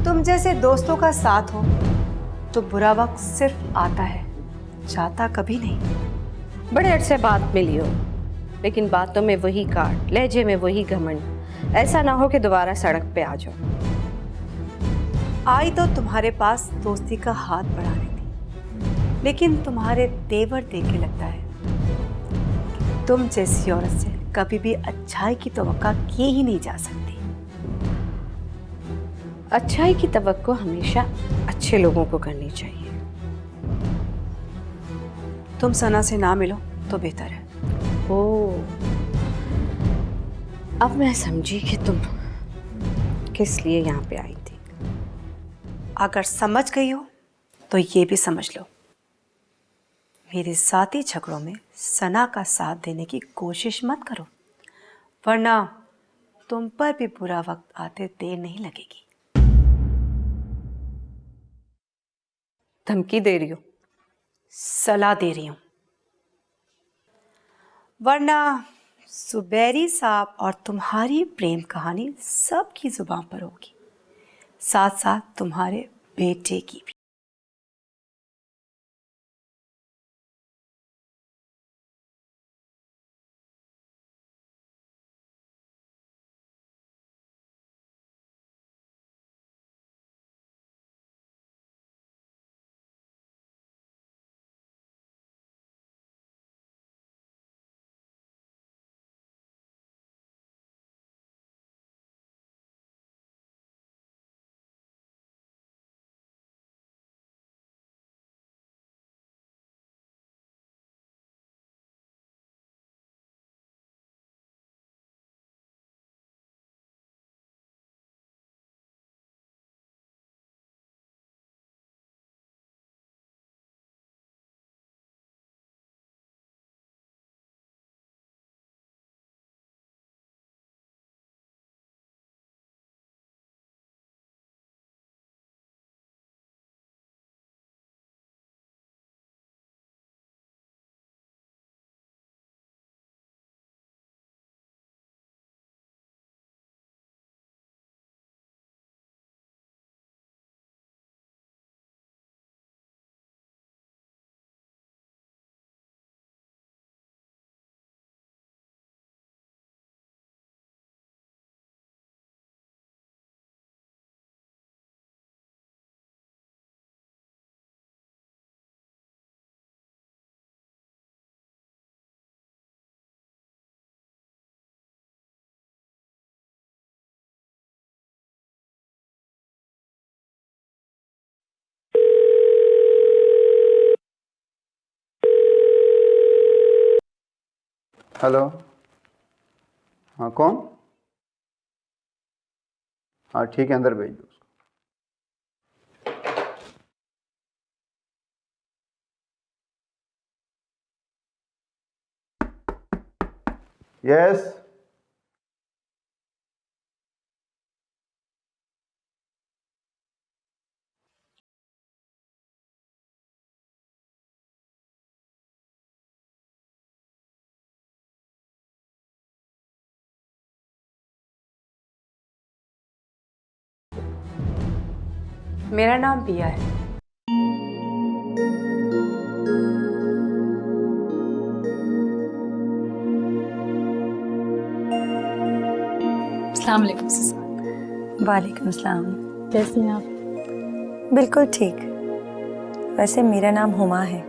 तुम जैसे दोस्तों का साथ हो तो बुरा वक्त सिर्फ आता है, जाता कभी नहीं। बड़े अरसे बाद मिली हो, लेकिन बातों में वही काट, लहजे में वही घमंड। ऐसा ना हो कि दोबारा सड़क पे आ जाओ। आई तो तुम्हारे पास दोस्ती का हाथ बढ़ाने थी, लेकिन तुम्हारे तेवर देख के लगता है कि तुम जैसी औरत से कभी भी अच्छाई की तवक्का की ही नहीं जा सकती। अच्छाई की तवक्को हमेशा अच्छे लोगों को करनी चाहिए। तुम सना से ना मिलो तो बेहतर है। ओह, अब मैं समझी कि तुम किस लिए यहाँ पे आई थी। अगर समझ गई हो तो ये भी समझ लो, मेरे साथी झगड़ों में सना का साथ देने की कोशिश मत करो, वरना तुम पर भी बुरा वक्त आते देर नहीं लगेगी। धमकी दे रही हो? सलाह दे रही हूं, वरना सुबेरी साहब और तुम्हारी प्रेम कहानी सबकी जुबान पर होगी, साथ साथ तुम्हारे बेटे की भी। हेलो, हाँ कौन? हाँ ठीक है, अंदर भेज दो उसको। यस। मेरा नाम पिया है। अस्सलाम वालेकुम सिस्टर। वालेकुम अस्सलाम। कैसी हैं आप? बिल्कुल ठीक। वैसे मेरा नाम हुमा है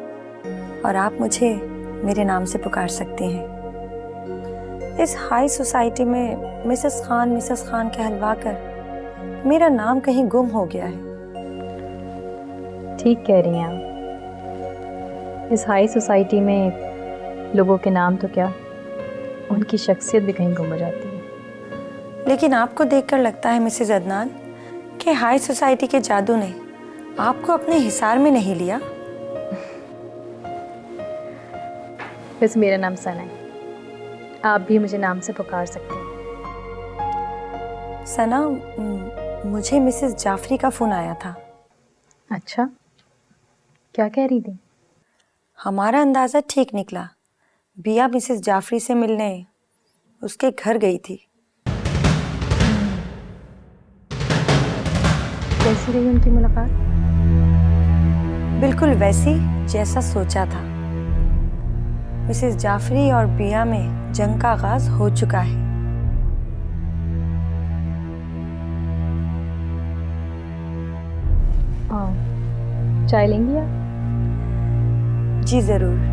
और आप मुझे मेरे नाम से पुकार सकती हैं। इस हाई सोसाइटी में मिसेस खान कहलवा कर मेरा नाम कहीं गुम हो गया है। ठीक कह रही हैं आप। इस हाई सोसाइटी में लोगों के नाम तो क्या, उनकी शख्सियत भी कहीं गुम हो जाती है। लेकिन आपको देखकर लगता है मिसेस अदनान कि हाई सोसाइटी के जादू ने आपको अपने हिसार में नहीं लिया। वैसे मेरा नाम सना है, आप भी मुझे नाम से पुकार सकते हैं। सना, मुझे मिसेस जाफरी का फ़ोन आया था। अच्छा, क्या कह रही थी? हमारा अंदाज़ा ठीक निकला। बिया मिसेस जाफरी से मिलने उसके घर गई थी। कैसी रही उनकी मुलाकात? बिल्कुल वैसी जैसा सोचा था। मिसेस जाफरी और बिया में जंग का आगाज हो चुका है। चाय लेंगी आप? जी जरूर।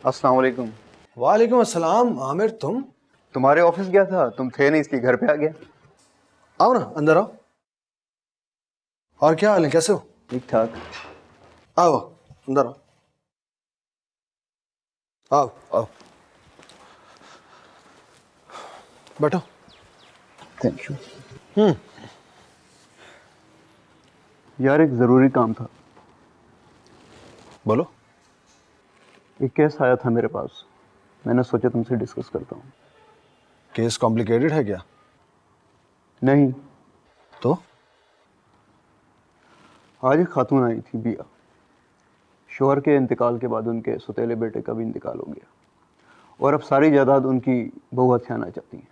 अस्सलाम वालेकुम। वालेकुम अस्सलाम। आमिर तुम? तुम्हारे ऑफिस गया था, तुम थे नहीं, इसलिए घर पे आ गया। आओ ना, अंदर आओ। और क्या हाल है, कैसे हो? ठीक ठाक। आओ अंदर आओ। आओ आओ, बैठो। Thank you. यार एक ज़रूरी काम था। बोलो। एक केस आया था मेरे पास, मैंने सोचा तुमसे डिस्कस करता हूँ। केस कॉम्प्लिकेटेड है क्या? नहीं, तो आज एक खातून आई थी, बिया। शोहर के इंतकाल के बाद उनके सौतेले बेटे का भी इंतकाल हो गया और अब सारी जायदाद उनकी बहू हथियाना चाहती हैं।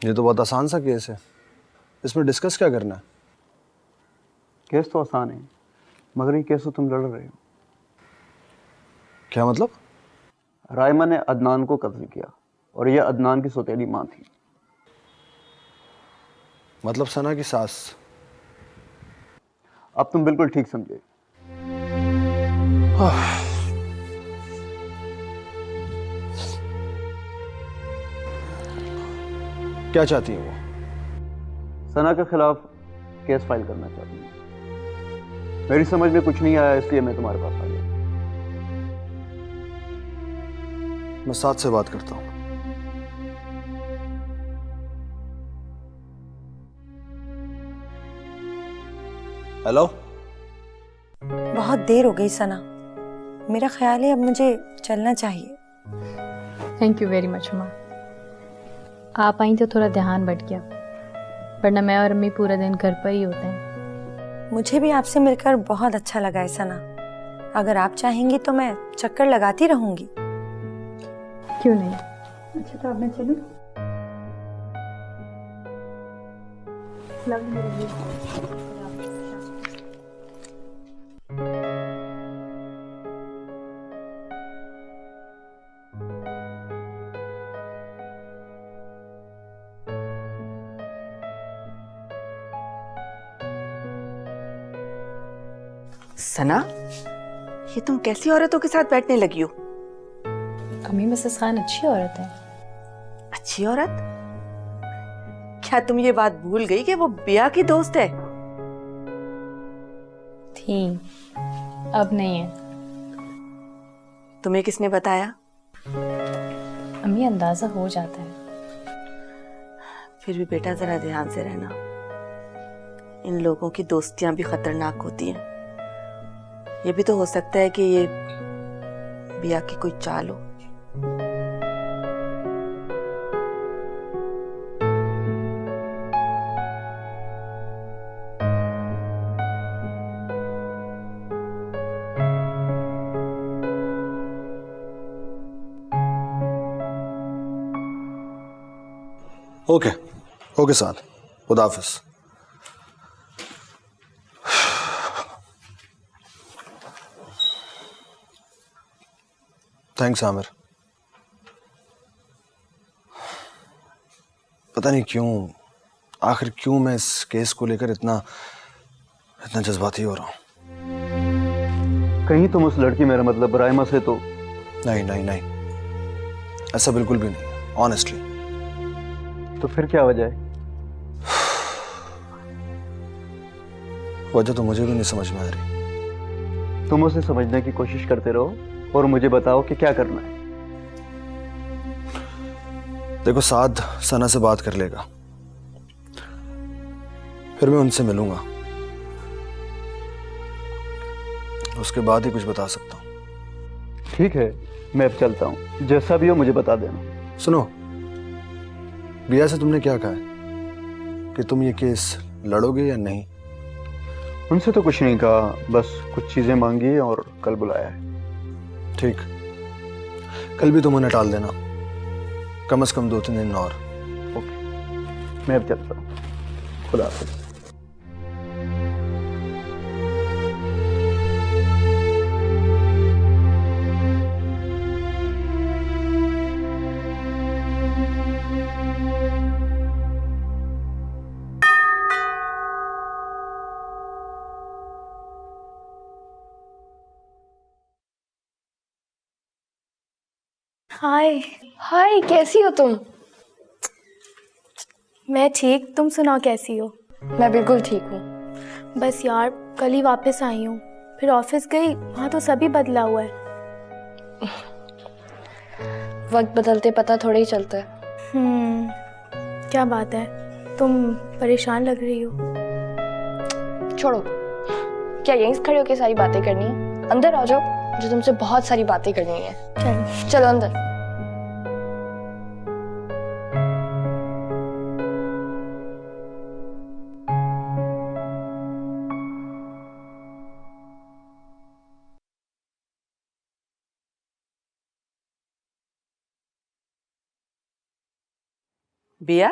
ये तो बहुत आसान सा केस है, इसमें डिस्कस क्या करना है? केस तो आसान है, मगर ये केस तो तुम लड़ रहे हो। क्या मतलब? रायमा ने अदनान को कत्ल किया और यह अदनान की सौतेली माँ थी। मतलब सना की सास? अब तुम बिल्कुल ठीक समझे। क्या चाहती है वो? सना के खिलाफ केस फाइल करना चाहती हूँ। मेरी समझ में कुछ नहीं आया, इसलिए मैं तुम्हारे पास आ गया। मैं साथ से बात करता हूँ। हेलो। बहुत देर हो गई सना, मेरा ख्याल है अब मुझे चलना चाहिए। थैंक यू वेरी मच माँ। आप आई तो थोड़ा ध्यान बट गया, वरना मैं और अम्मी पूरा दिन घर पर ही होते हैं। मुझे भी आपसे मिलकर बहुत अच्छा लगा है सना। अगर आप चाहेंगी तो मैं चक्कर लगाती रहूंगी। क्यों नहीं? अच्छा तो अब मैं चलूं? सना, ये तुम कैसी औरतों के साथ बैठने लगी हो? अम्मी मिसेस खान अच्छी औरत है। अच्छी औरत? क्या तुम ये बात भूल गई कि वो बिया की दोस्त है? थी, अब नहीं है। तुम्हें किसने बताया? अम्मी अंदाजा हो जाता है। फिर भी बेटा जरा ध्यान से रहना, इन लोगों की दोस्तियां भी खतरनाक होती हैं। ये भी तो हो सकता है कि ये बिया की कोई चाल हो। ओके ओके साथ, खुदा हाफिज। थैंक्स आमिर। पता नहीं क्यों, आखिर क्यों मैं इस केस को लेकर इतना जज्बाती हो रहा हूँ। कहीं तुम उस लड़की, मेरा मतलब रायमा से तो नहीं नहीं नहीं, ऐसा बिल्कुल भी नहीं, ऑनेस्टली। तो फिर क्या वजह है? वजह तो मुझे भी नहीं समझ में आ रही। तुम उसे समझने की कोशिश करते रहो और मुझे बताओ कि क्या करना है। देखो, साद सना से बात कर लेगा, फिर मैं उनसे मिलूंगा, उसके बाद ही कुछ बता सकता हूँ। ठीक है, मैं अब चलता हूँ। जैसा भी हो मुझे बता देना। सुनो, बिया से तुमने क्या कहा है? कि तुम ये केस लड़ोगे या नहीं? उनसे तो कुछ नहीं कहा, बस कुछ चीज़ें मांगी और कल बुलाया है। ठीक, कल भी तुम उन्हें टाल देना, कम से कम 2-3 दिन और। ओके, मैं अब चलता हूँ। खुदा हाफिज़। हाय। हाय, कैसी हो तुम? मैं ठीक, तुम सुनाओ कैसी हो? मैं बिल्कुल ठीक हूँ। बस यार कल ही वापस आई हूँ, फिर ऑफिस गई, वहाँ तो सभी बदला हुआ है। वक्त बदलते पता थोड़ा ही चलता है। क्या बात है, तुम परेशान लग रही हो। छोड़ो, क्या यहीं खड़े होके सारी बातें करनी है? अंदर आ जाओ, मुझे तुमसे बहुत सारी बातें करनी है। चलो चलो अंदर। बिया,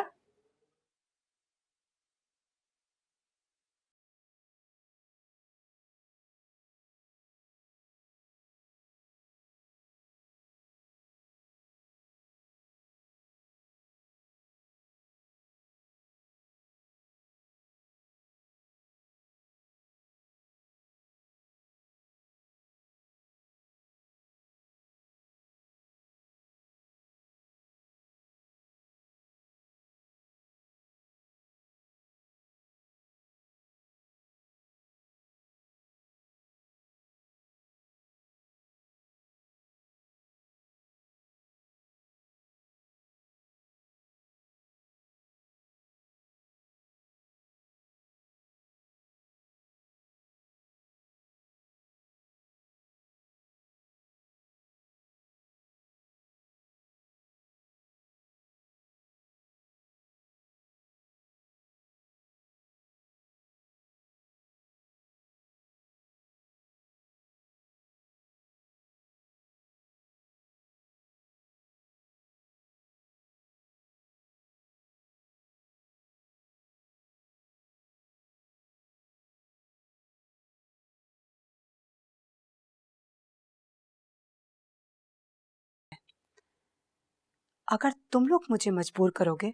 अगर तुम लोग मुझे मजबूर करोगे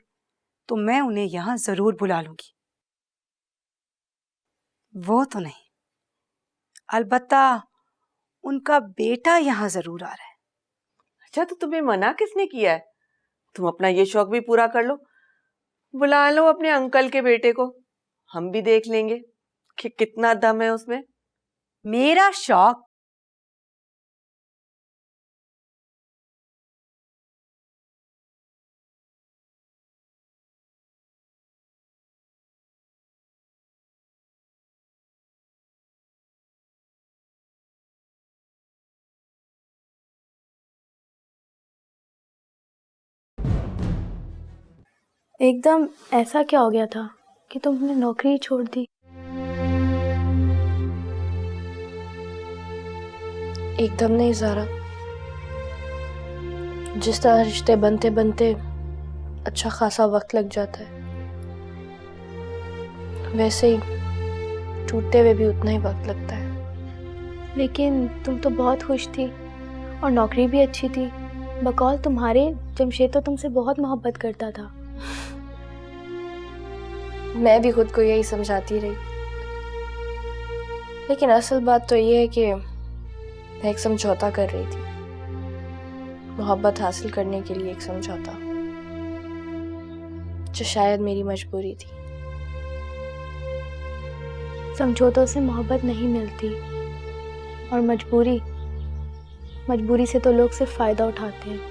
तो मैं उन्हें यहाँ जरूर बुला लूंगी। वो तो नहीं, अलबत्ता उनका बेटा यहाँ जरूर आ रहा है। अच्छा तो तुम्हें मना किसने किया है? तुम अपना ये शौक भी पूरा कर लो, बुला लो अपने अंकल के बेटे को, हम भी देख लेंगे कि कितना दम है उसमें। मेरा शौक एकदम ऐसा क्या हो गया था कि तुमने नौकरी ही छोड़ दी? एकदम नहीं ज़ारा, जिस तरह रिश्ते बनते बनते अच्छा खासा वक्त लग जाता है, वैसे ही टूटते हुए भी उतना ही वक्त लगता है। लेकिन तुम तो बहुत खुश थी और नौकरी भी अच्छी थी। बकौल तुम्हारे जमशेद तो तुमसे बहुत मोहब्बत करता था। मैं भी खुद को यही समझाती रही, लेकिन असल बात तो ये है कि मैं एक समझौता कर रही थी, मोहब्बत हासिल करने के लिए एक समझौता, जो शायद मेरी मजबूरी थी। समझौतों से मोहब्बत नहीं मिलती, और मजबूरी से तो लोग सिर्फ फ़ायदा उठाते हैं।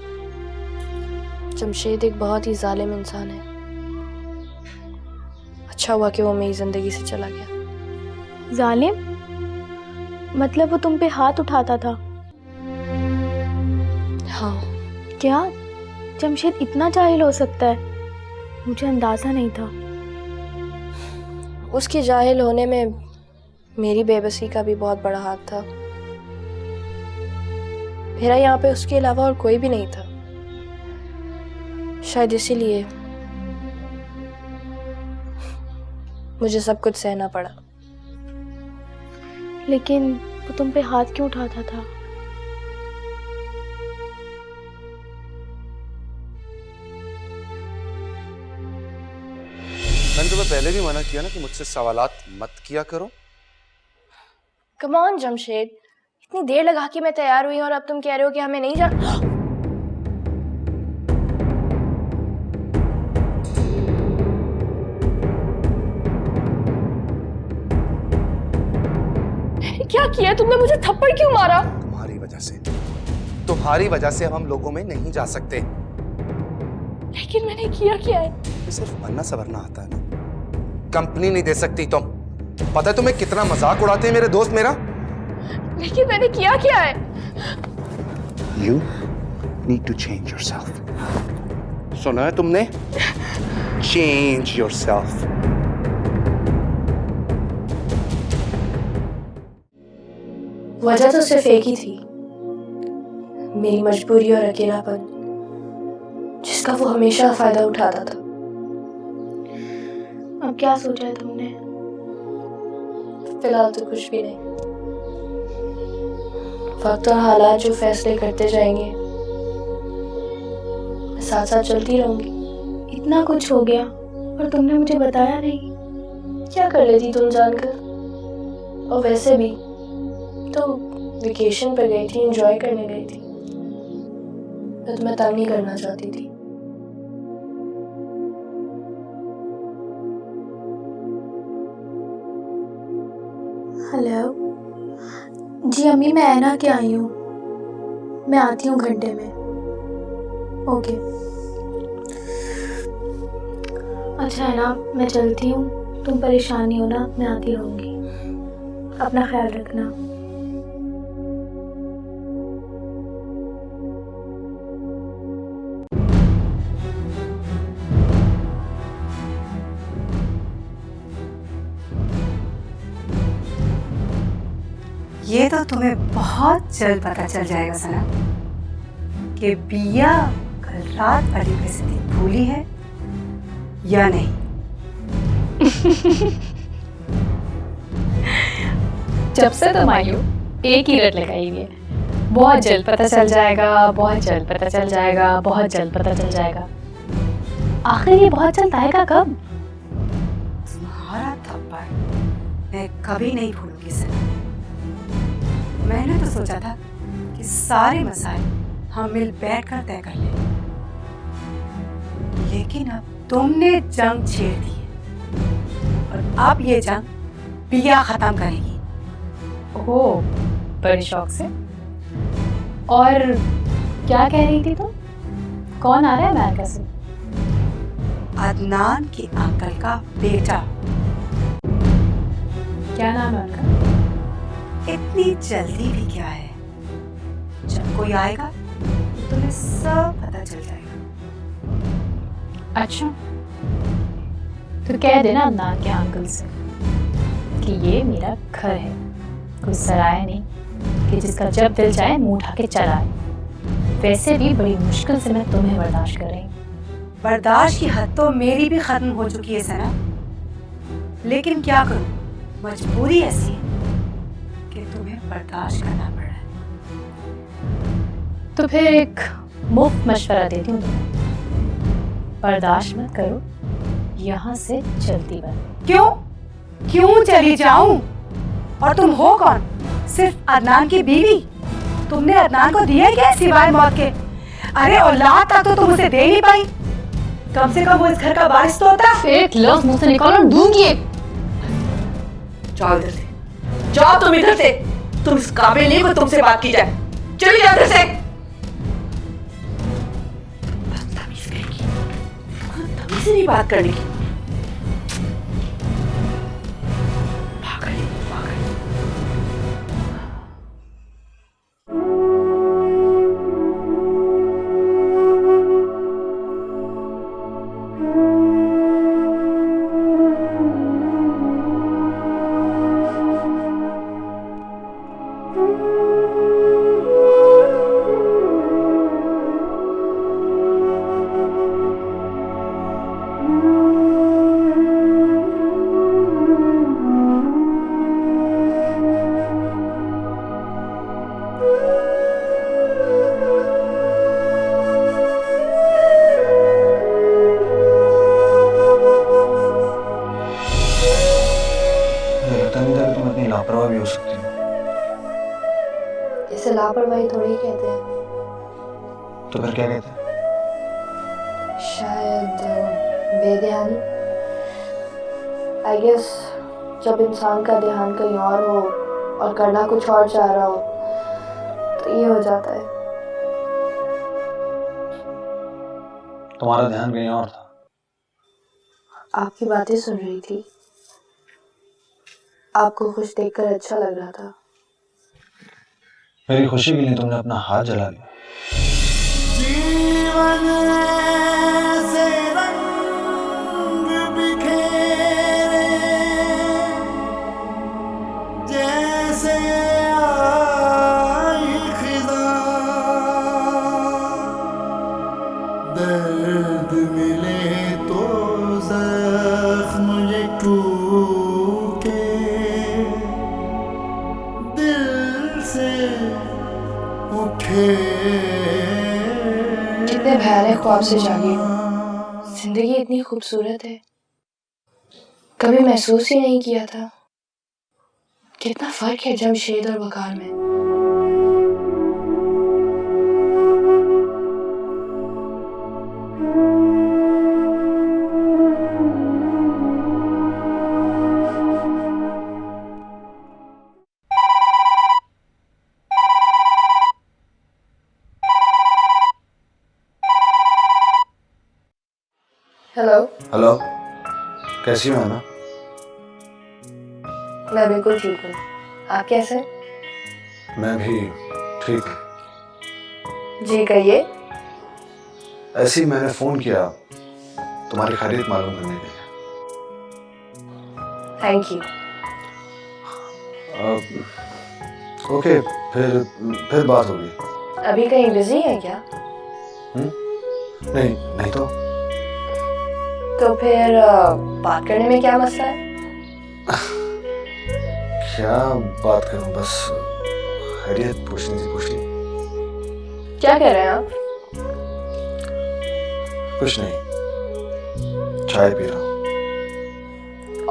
जमशेद एक बहुत ही जालिम इंसान है। अच्छा हुआ कि वो मेरी ज़िंदगी से चला गया। जालिम? मतलब वो तुम पे हाथ उठाता था? हाँ। क्या जमशेद इतना जाहिल हो सकता है? मुझे अंदाज़ा नहीं था। उसके जाहिल होने में मेरी बेबसी का भी बहुत बड़ा हाथ था। मेरा यहाँ पे उसके अलावा और कोई भी नहीं था। शायद इसीलिए मुझे सब कुछ सहना पड़ा। लेकिन वो तुम पे हाथ क्यों उठाता था? मैंने तुम्हें पहले भी मना किया ना कि मुझसे सवालात मत किया करो। कम ऑन जमशेद, इतनी देर लगा के मैं तैयार हुई और अब तुम कह रहे हो कि हमें नहीं जा। क्या किया तुमने? मुझे थप्पड़ क्यों मारा? तुम्हारी वजह से अब हम लोगों में नहीं जा सकते। लेकिन मैंने किया क्या है? ये सिर्फ बनना सवरना आता है ना। कंपनी नहीं दे सकती तुम। पता है तुम्हें कितना मजाक उड़ाते हैं मेरे दोस्त मेरा। लेकिन मैंने किया क्या है? You need to change yourself. सुना है तुमने? Change yourself. वजह तो सिर्फ एक ही थी, मेरी मजबूरी और अकेलापन, जिसका वो हमेशा फायदा उठाता था। अब क्या सोचा है तुमने? फिलहाल तो कुछ भी नहीं। वक्त और हालात जो फैसले करते जाएंगे, मैं साथ साथ चलती रहूंगी। इतना कुछ हो गया और तुमने मुझे बताया नहीं। क्या कर लेती तुम जानकर? और वैसे भी तो वेकेशन पे गई थी, एंजॉय करने गई थी। मैं तुम्हें तंग नहीं करना चाहती थी। हेलो जी अम्मी, मैं ऐना के आई हूँ। मैं आती हूँ घंटे में। ओके। अच्छा है ना, मैं चलती हूँ। तुम परेशान नहीं होना, मैं आती रहूँगी। अपना ख्याल रखना। ये तो तुम्हें बहुत जल्द पता चल जाएगा सना कि बिया कल रात वाली बेइज्जती भूली है या नहीं। जब से तुम आई हो एक ही रट लगाई हुई है, बहुत जल्द पता चल जाएगा, बहुत जल्द पता चल जाएगा, बहुत जल्द पता चल जाएगा। आखिर ये बहुत जल्द आएगा कब? तुम्हारा थप्पड़ मैं कभी नहीं भूलूंगी सना। मैंने तो सोचा था कि सारे मसाइल हम मिल बैठकर तय कर लें, लेकिन अब तुमने जंग छेड़ दी है और अब ये जंग बिया खत्म करेगी। ओह, बड़े शौक से। और क्या कह रही थी तुम? कौन आ रहा है अमेरिका से? अदनान के अंकल का बेटा। क्या नाम है उनका? इतनी जल्दी भी क्या है, जब कोई आएगा तो तुम्हें सब पता चल जाएगा। अच्छा, तो कह देना अदनान के अंकल से कि ये मेरा घर है, कोई सराय नहीं कि जिसका जब दिल चाहे मुंह उठा के चला आए। वैसे भी बड़ी मुश्किल से मैं तुम्हें बर्दाश्त कर रही हूँ। बर्दाश्त की हद तो मेरी भी खत्म हो चुकी है सना, लेकिन क्या करूं, मजबूरी ऐसी है कि तुम्हें बर्दाश्त करना पड़ रहा है। तो फिर एक मुफ्त मशवरा देती हूँ तुम्हें, बर्दाश्त मत करो, यहाँ से चलती बनो। क्यों क्यों चली जाऊं? और तुम हो कौन? सिर्फ अदनान की बीवी? तुमने अदनान को दिया क्या सिवाय मौत के? अरे औलाद तक तो तुम उसे दे नहीं पाई। कम से कम वो इस घर का वारिस तो होता। एक लफ्ज मुंह से निकालो, दूंगी। जाओ इधर से, जाओ तुम इधर से। तुम इस काबिल नहीं को तुमसे बात की जाए। चली जाओ इधर से। बदतमीज कहेगी, तमीज से नहीं बात करने की। पागल है, पागल। लापरवाही थोड़ी कहते हैं। तो फिर क्या कहते हैं? शायद बेध्यानी। आई गेस जब इंसान का ध्यान कहीं और हो और करना कुछ और चाह रहा हो तो ये हो जाता है। तुम्हारा ध्यान कहीं और था। आपकी बातें सुन रही थी, आपको खुश देखकर अच्छा लग रहा था। मेरी खुशी के लिए तुमने अपना हाथ जला लिया। जीवन से रंग बिखेरे जैसे आई खिज़ां, दर्द मिले तो जख्म ये टूटे, दिल से उठे। कितने भयानक ख्वाब से जागी हूँ। जिंदगी इतनी खूबसूरत है, कभी महसूस ही नहीं किया था। कितना फर्क है जमशेद और वकार में। हेलो। हेलो, कैसी हो ना? मैं बिल्कुल ठीक हूँ, आप कैसे? मैं भी ठीक हूँ। जी कहिए। ऐसे ही मैंने फोन किया तुम्हारी खैरियत मालूम करने के लिए। Thank you. ओके, फिर बात होगी। अभी कहीं बिजी है क्या? नहीं नहीं तो फिर बात करने में क्या मसला है? क्या बात करूं, बस खैरियत पूछनी थी, पूछ ली। क्या कह रहे हैं आप? कुछ नहीं, चाय पी रहा हूँ।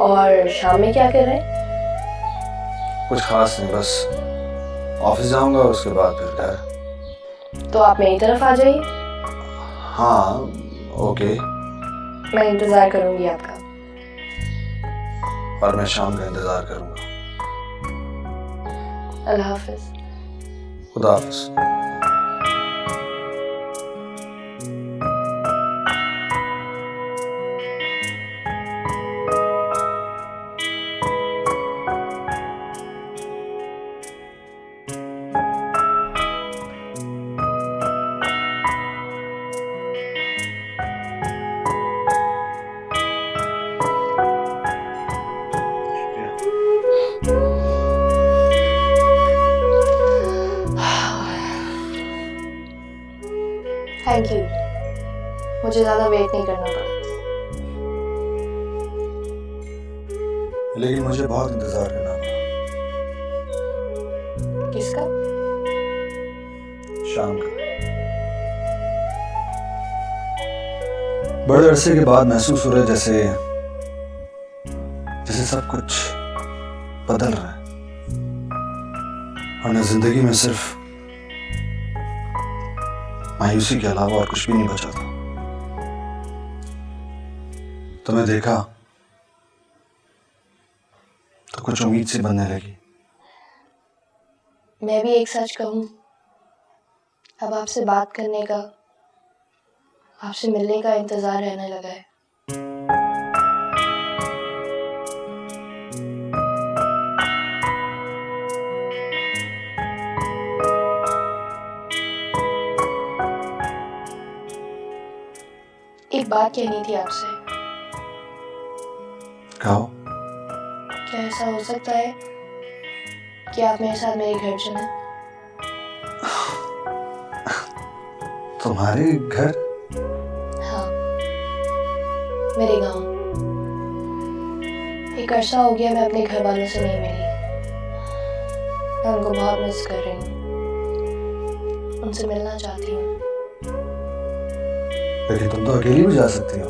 और शाम में क्या कर रहे हैं? कुछ खास नहीं, बस ऑफिस जाऊंगा, उसके बाद फिर घर। तो आप मेरी तरफ आ जाइए। हाँ ओके। मैं इंतजार करूंगी आपका। और मैं शाम का इंतजार करूंगा। अल्लाह हाफिज। खुदा हाफिज। थैंक यू, मुझे ज्यादा वेट नहीं करना पड़ा। लेकिन मुझे बहुत इंतजार करना पड़ा। किसका? शाम का। बड़े अरसे के बाद महसूस हो रहा है जैसे सब कुछ बदल रहा है, वरना जिंदगी में सिर्फ मायूसी के अलावा और कुछ भी नहीं बचा था। तुम्हें देखा तो कुछ उम्मीद सी बनने लगी। मैं भी एक सच कहूँ, अब आपसे बात करने का, आपसे मिलने का इंतजार रहने लगा है। एक बात कहनी थी आपसे। कहो। क्या ऐसा हो सकता है कि आप मेरे साथ मेरे घर चलें? तुम्हारे घर? हाँ, मेरे गांव। एक अरसा हो गया मैं अपने घर वालों से नहीं मिली। मैं उनको बहुत मिस कर रही हूँ, उनसे मिलना चाहती हूँ। लेकिन तुम तो अकेली भी जा सकती हो।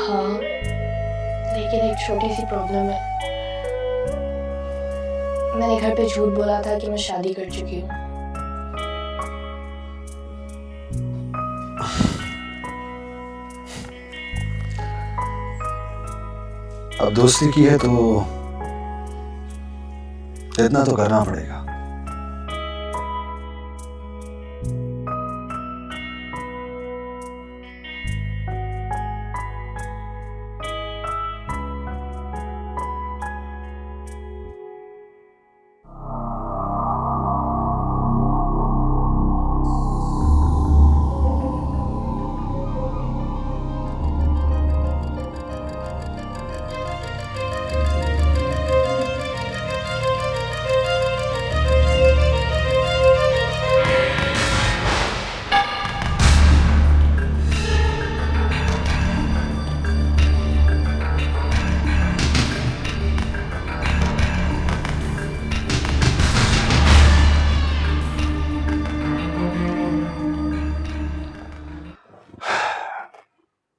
हाँ, लेकिन एक छोटी सी प्रॉब्लम है। मैंने घर पे झूठ बोला था कि मैं शादी कर चुकी हूँ। अब दोस्ती की है तो इतना तो करना पड़ेगा।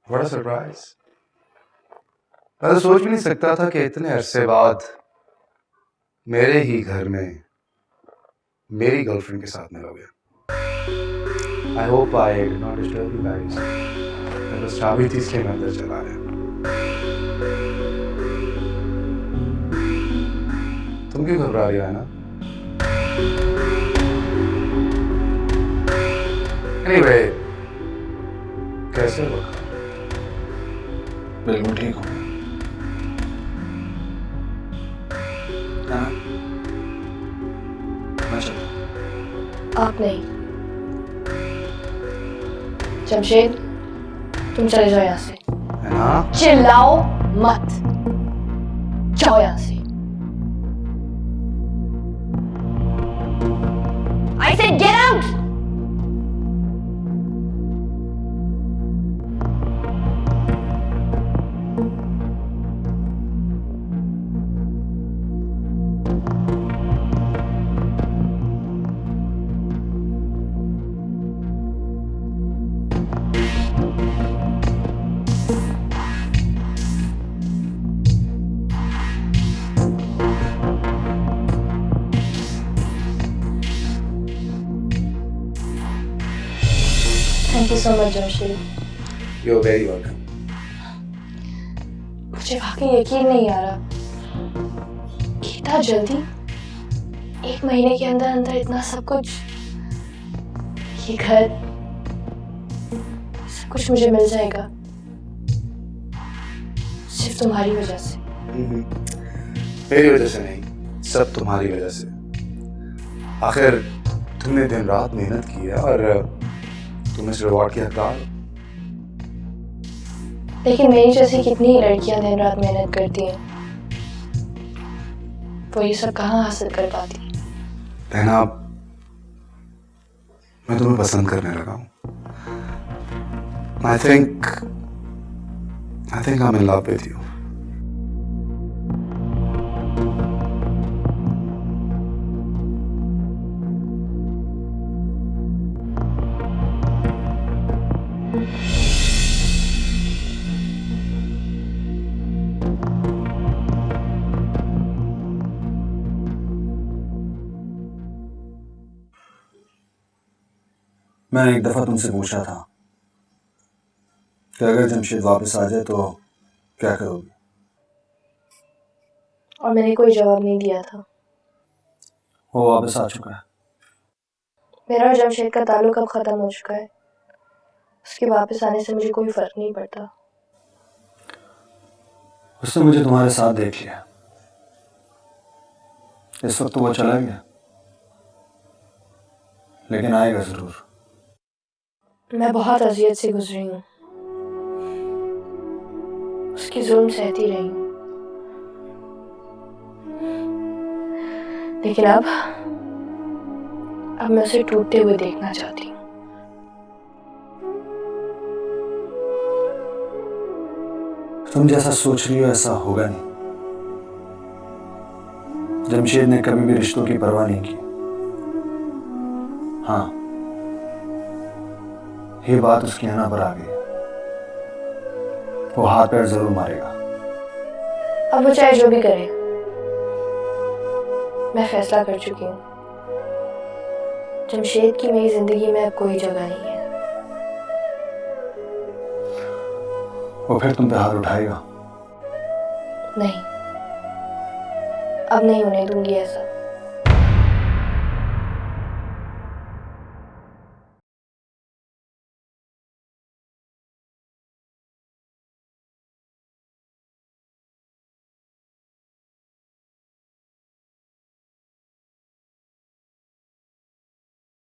बड़ा सरप्राइज। मैं तो सोच भी नहीं सकता था कि इतने अरसे बाद मेरे ही घर में मेरी गर्लफ्रेंड के साथ मिलोगे। I hope I did not disturb you guys. बस चाबी थी इसलिए मैं अंदर चला आया। तुम क्यों घबरा रही हो ना? एनीवे, कैसे हो? बिल्कुल ठीक हूँ। मैं चलता। आप नहीं। जमशेद, तुम चले जाओ यहाँ से। है ना? चिल्लाओ मत, जाओ यहाँ से। I said get out! Thank you so much, Jamshed. You're very welcome. मुझे वाकई यकीन नहीं आ रहा कि इतना जल्दी 1 महीने के अंदर अंदर इतना सब कुछ, ये घर, सब कुछ मुझे मिल जाएगा सिर्फ तुम्हारी वजह से। मेरी वजह से नहीं, सब तुम्हारी वजह से। आखिर तुमने दिन रात मेहनत की है और तुम इस रिवॉर्ड की हकदार। लेकिन मेरी जैसी कितनी लड़कियां दिन रात मेहनत करती हैं, वो ये सब कहाँ हासिल कर पाती। रहना, मैं तुम्हें पसंद करने लगा हूँ। I think I'm in love with you. मैंने एक दफा तुमसे पूछा था कि अगर जमशेद वापस आ जाए तो क्या करोगी, और मैंने कोई जवाब नहीं दिया था। वो वापस आ चुका है। मेरा और जमशेद का ताल्लुक अब खत्म हो चुका है। उसके वापस आने से मुझे कोई फर्क नहीं पड़ता। उसने मुझे तुम्हारे साथ देख लिया। इस वक्त तो वो चला गया, लेकिन आएगा जरूर। मैं बहुत अजियत से गुजरी हूँ, उसकी जुल्म सहती रही हूँ, लेकिन अब मैं उसे टूटते हुए देखना चाहती हूँ। तुम जैसा सोच रही हो ऐसा होगा नहीं। जमशेद ने कभी भी रिश्तों की परवाह नहीं की। हाँ, ये बात उसकी आना पर आ गई। वो हाथ पैर जरूर मारेगा। अब वो चाहे जो भी करे, मैं फैसला कर चुकी हूँ, जमशेद की मेरी जिंदगी में अब कोई जगह नहीं है। वो फिर तुम पे हाथ उठाएगा? नहीं, अब नहीं होने दूंगी ऐसा।